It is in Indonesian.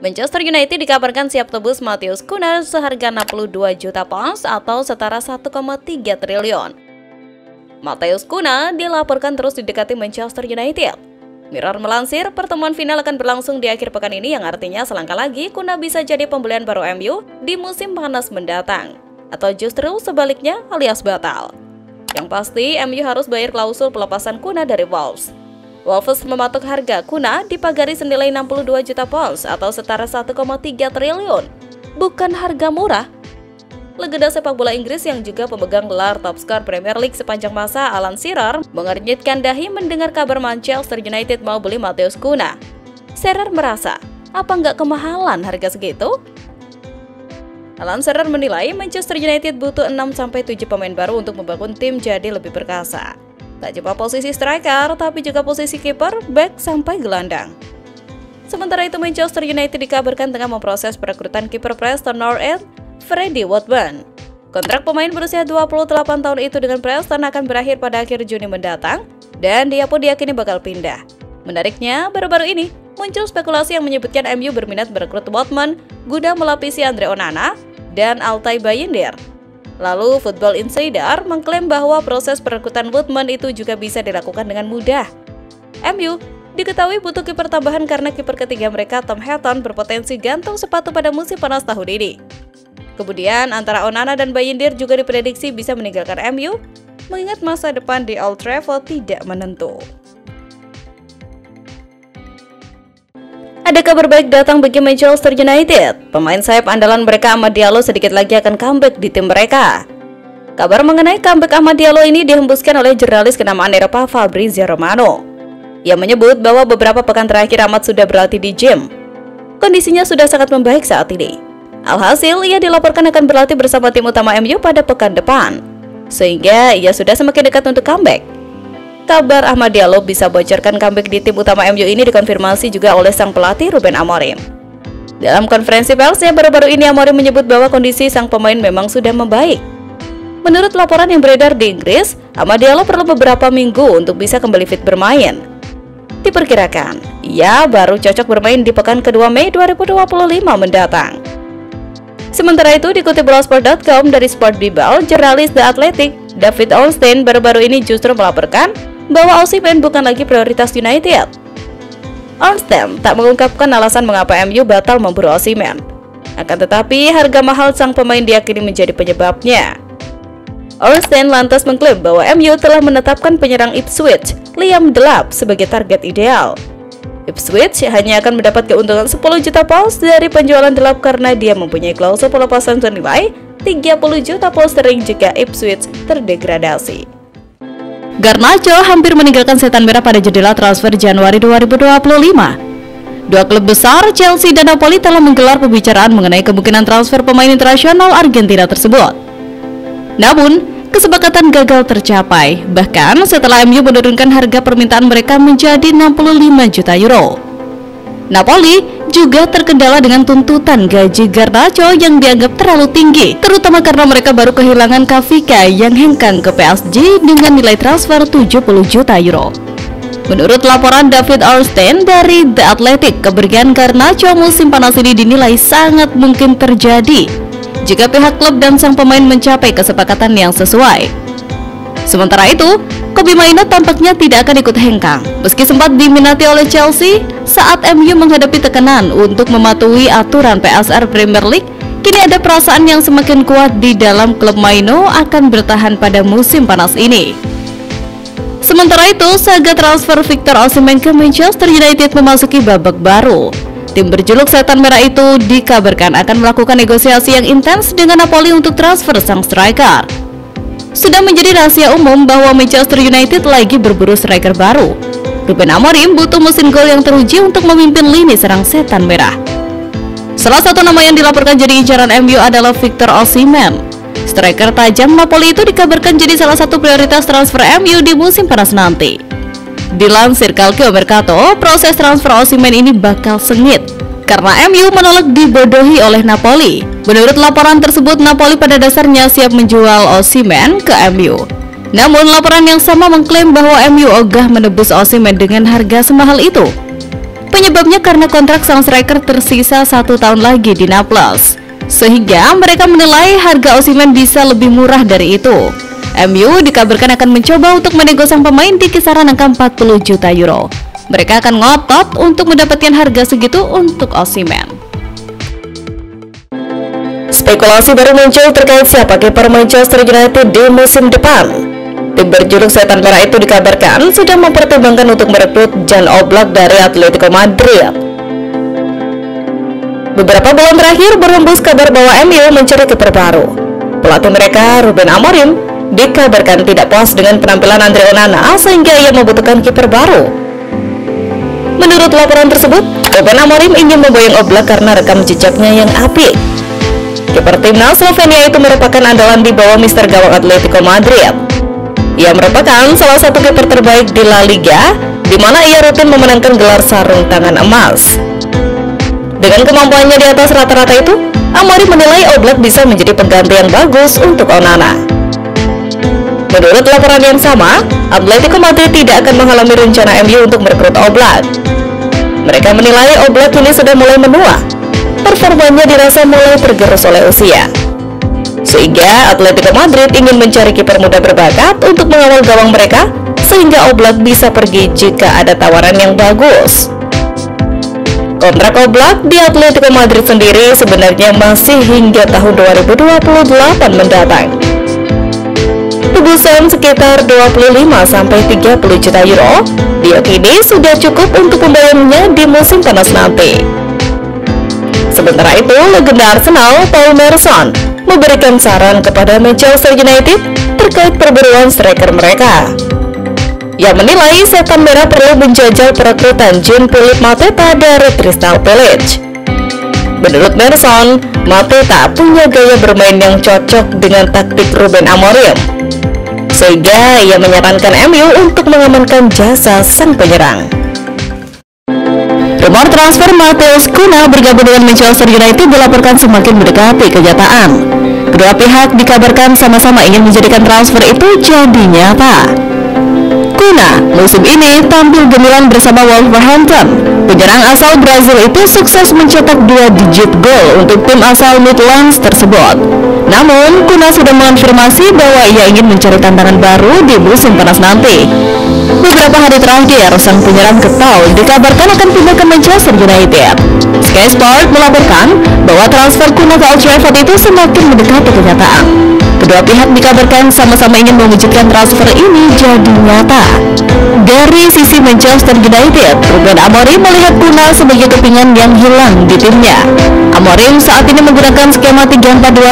Manchester United dikabarkan siap tebus Matheus Cunha seharga 62 juta pounds atau setara 1,3 triliun. Matheus Cunha dilaporkan terus didekati Manchester United. Mirror melansir, pertemuan final akan berlangsung di akhir pekan ini yang artinya selangkah lagi Cunha bisa jadi pembelian baru MU di musim panas mendatang. Atau justru sebaliknya alias batal. Yang pasti, MU harus bayar klausul pelepasan Cunha dari Wolves. Wolves mematok harga Cunha dipagari senilai 62 juta pounds atau setara 1,3 triliun. Bukan harga murah. Legenda sepak bola Inggris yang juga pemegang gelar top skor Premier League sepanjang masa, Alan Shearer, mengernyitkan dahi mendengar kabar Manchester United mau beli Matheus Cunha. Shearer merasa, apa nggak kemahalan harga segitu? Alan Shearer menilai Manchester United butuh 6-7 pemain baru untuk membangun tim jadi lebih perkasa. Tak cuma posisi striker, tapi juga posisi kiper, back, sampai gelandang. Sementara itu, Manchester United dikabarkan tengah memproses perekrutan kiper Preston North End, Freddie Woodburn. Kontrak pemain berusia 28 tahun itu dengan Preston akan berakhir pada akhir Juni mendatang, dan dia pun diyakini bakal pindah. Menariknya, baru-baru ini muncul spekulasi yang menyebutkan MU berminat merekrut Woodburn guna melapisi Andre Onana dan Altay Bayindir. Lalu, Football Insider mengklaim bahwa proses perekrutan Woodburn itu juga bisa dilakukan dengan mudah. MU diketahui butuh kiper tambahan karena kiper ketiga mereka, Tom Heaton, berpotensi gantung sepatu pada musim panas tahun ini. Kemudian, antara Onana dan Bayindir juga diprediksi bisa meninggalkan MU, mengingat masa depan di Old Trafford tidak menentu. Ada kabar baik datang bagi Manchester United. Pemain sayap andalan mereka Amad Diallo sedikit lagi akan comeback di tim mereka. Kabar mengenai comeback Amad Diallo ini dihembuskan oleh jurnalis kenamaan Eropa Fabrizio Romano. Ia menyebut bahwa beberapa pekan terakhir Amad sudah berlatih di gym. Kondisinya sudah sangat membaik saat ini. Alhasil, ia dilaporkan akan berlatih bersama tim utama MU pada pekan depan. Sehingga ia sudah semakin dekat untuk comeback. Kabar Amad Diallo bisa bocorkan comeback di tim utama MU ini dikonfirmasi juga oleh sang pelatih Ruben Amorim. Dalam konferensi persnya baru-baru ini, Amorim menyebut bahwa kondisi sang pemain memang sudah membaik. Menurut laporan yang beredar di Inggris, Amad Diallo perlu beberapa minggu untuk bisa kembali fit bermain. Diperkirakan, ia baru cocok bermain di pekan kedua Mei 2025 mendatang. Sementara itu, dikutip bola-sport.com dari Sport Bible, jurnalis The Athletic, David Ornstein baru-baru ini justru melaporkan bahwa Osimhen bukan lagi prioritas United. Ornstein tak mengungkapkan alasan mengapa MU batal memburu Osimhen. Akan tetapi, harga mahal sang pemain diyakini menjadi penyebabnya. Ornstein lantas mengklaim bahwa MU telah menetapkan penyerang Ipswich, Liam Delap, sebagai target ideal. Ipswich hanya akan mendapat keuntungan 10 juta pounds dari penjualan Delap karena dia mempunyai klausul pelepasan senilai 30 juta pound sterling jika Ipswich terdegradasi. Garnacho hampir meninggalkan setan merah pada jendela transfer Januari 2025. Dua klub besar, Chelsea dan Napoli, telah menggelar pembicaraan mengenai kemungkinan transfer pemain internasional Argentina tersebut. Namun, kesepakatan gagal tercapai, bahkan setelah MU menurunkan harga permintaan mereka menjadi 65 juta euro. Napoli juga terkendala dengan tuntutan gaji Garnacho yang dianggap terlalu tinggi, terutama karena mereka baru kehilangan Kavika yang hengkang ke PSG dengan nilai transfer 70 juta euro. Menurut laporan David Ornstein dari The Athletic, kepergian Garnacho musim panas ini dinilai sangat mungkin terjadi jika pihak klub dan sang pemain mencapai kesepakatan yang sesuai. Sementara itu, Kobbie Mainoo tampaknya tidak akan ikut hengkang. Meski sempat diminati oleh Chelsea, saat MU menghadapi tekanan untuk mematuhi aturan PSR Premier League, kini ada perasaan yang semakin kuat di dalam klub Mainoo akan bertahan pada musim panas ini. Sementara itu, saga transfer Victor Osimhen ke Manchester United memasuki babak baru. Tim berjuluk Setan Merah itu dikabarkan akan melakukan negosiasi yang intens dengan Napoli untuk transfer sang striker. Sudah menjadi rahasia umum bahwa Manchester United lagi berburu striker baru. Ruben Amorim butuh mesin gol yang teruji untuk memimpin lini serang Setan Merah. Salah satu nama yang dilaporkan jadi incaran MU adalah Victor Osimhen. Striker tajam Napoli itu dikabarkan jadi salah satu prioritas transfer MU di musim panas nanti. Dilansir Calcio Mercato, proses transfer Osimhen ini bakal sengit karena MU menolak dibodohi oleh Napoli. Menurut laporan tersebut, Napoli pada dasarnya siap menjual Osimhen ke MU. Namun laporan yang sama mengklaim bahwa MU ogah menebus Osimhen dengan harga semahal itu. Penyebabnya karena kontrak sang striker tersisa 1 tahun lagi di Naples, sehingga mereka menilai harga Osimhen bisa lebih murah dari itu. MU dikabarkan akan mencoba untuk menego sang pemain di kisaran angka 40 juta euro. Mereka akan ngotot untuk mendapatkan harga segitu untuk Osimhen. Spekulasi baru muncul terkait siapa kiper Manchester United di musim depan. Tim berjuluk Setan Merah itu dikabarkan sudah mempertimbangkan untuk merekrut Jan Oblak dari Atletico Madrid. Beberapa bulan terakhir berhembus kabar bahwa MU mencari kiper baru. Pelatih mereka, Ruben Amorim, dikabarkan tidak puas dengan penampilan Andre Onana sehingga ia membutuhkan kiper baru. Menurut laporan tersebut, Ruben Amorim ingin memboyong Oblak karena rekam jejaknya yang apik. Kiper timnas Slovenia itu merupakan andalan di bawah Mister Gawang Atletico Madrid. Ia merupakan salah satu kiper terbaik di La Liga, di mana ia rutin memenangkan gelar sarung tangan emas. Dengan kemampuannya di atas rata-rata itu, Amorim menilai Oblak bisa menjadi pengganti yang bagus untuk Onana. Menurut laporan yang sama, Atletico Madrid tidak akan menghalangi rencana MU untuk merekrut Oblak. Mereka menilai Oblak ini sudah mulai menua. Performanya dirasa mulai tergerus oleh usia, sehingga Atletico Madrid ingin mencari kiper muda berbakat untuk mengawal gawang mereka, sehingga Oblak bisa pergi jika ada tawaran yang bagus. Kontrak Oblak di Atletico Madrid sendiri sebenarnya masih hingga tahun 2028 mendatang. Tebusan sekitar 25-30 juta euro diyakini sudah cukup untuk pembayarnya di musim panas nanti. Sementara itu, legenda Arsenal Paul Merson memberikan saran kepada Manchester United terkait perburuan striker mereka. Ia menilai Setan Merah perlu menjajal perekrutan Jean-Philippe Mateta dari Crystal Palace. Menurut Merson, Mateta punya gaya bermain yang cocok dengan taktik Ruben Amorim, sehingga ia menyarankan MU untuk mengamankan jasa sang penyerang. Rumor transfer Matheus Cunha bergabung dengan Manchester United dilaporkan semakin mendekati kenyataan. Kedua pihak dikabarkan sama-sama ingin menjadikan transfer itu jadi nyata. Cunha musim ini tampil gemilang bersama Wolverhampton. Penyerang asal Brazil itu sukses mencetak 2 digit gol untuk tim asal Midlands tersebut. Namun, Cunha sudah mengonfirmasi bahwa ia ingin mencari tantangan baru di musim panas nanti. Beberapa hari terakhir, sang penyerang getol dikabarkan akan pindah ke Manchester United. Sky Sport melaporkan bahwa transfer Cunha ke Old Trafford itu semakin mendekati kenyataan. Kedua pihak dikabarkan sama-sama ingin mewujudkan transfer ini jadi nyata. Dari sisi Manchester United, Ruben Amorim melihat Cunha sebagai kepingan yang hilang di timnya. Amorim saat ini menggunakan skema 3-4-2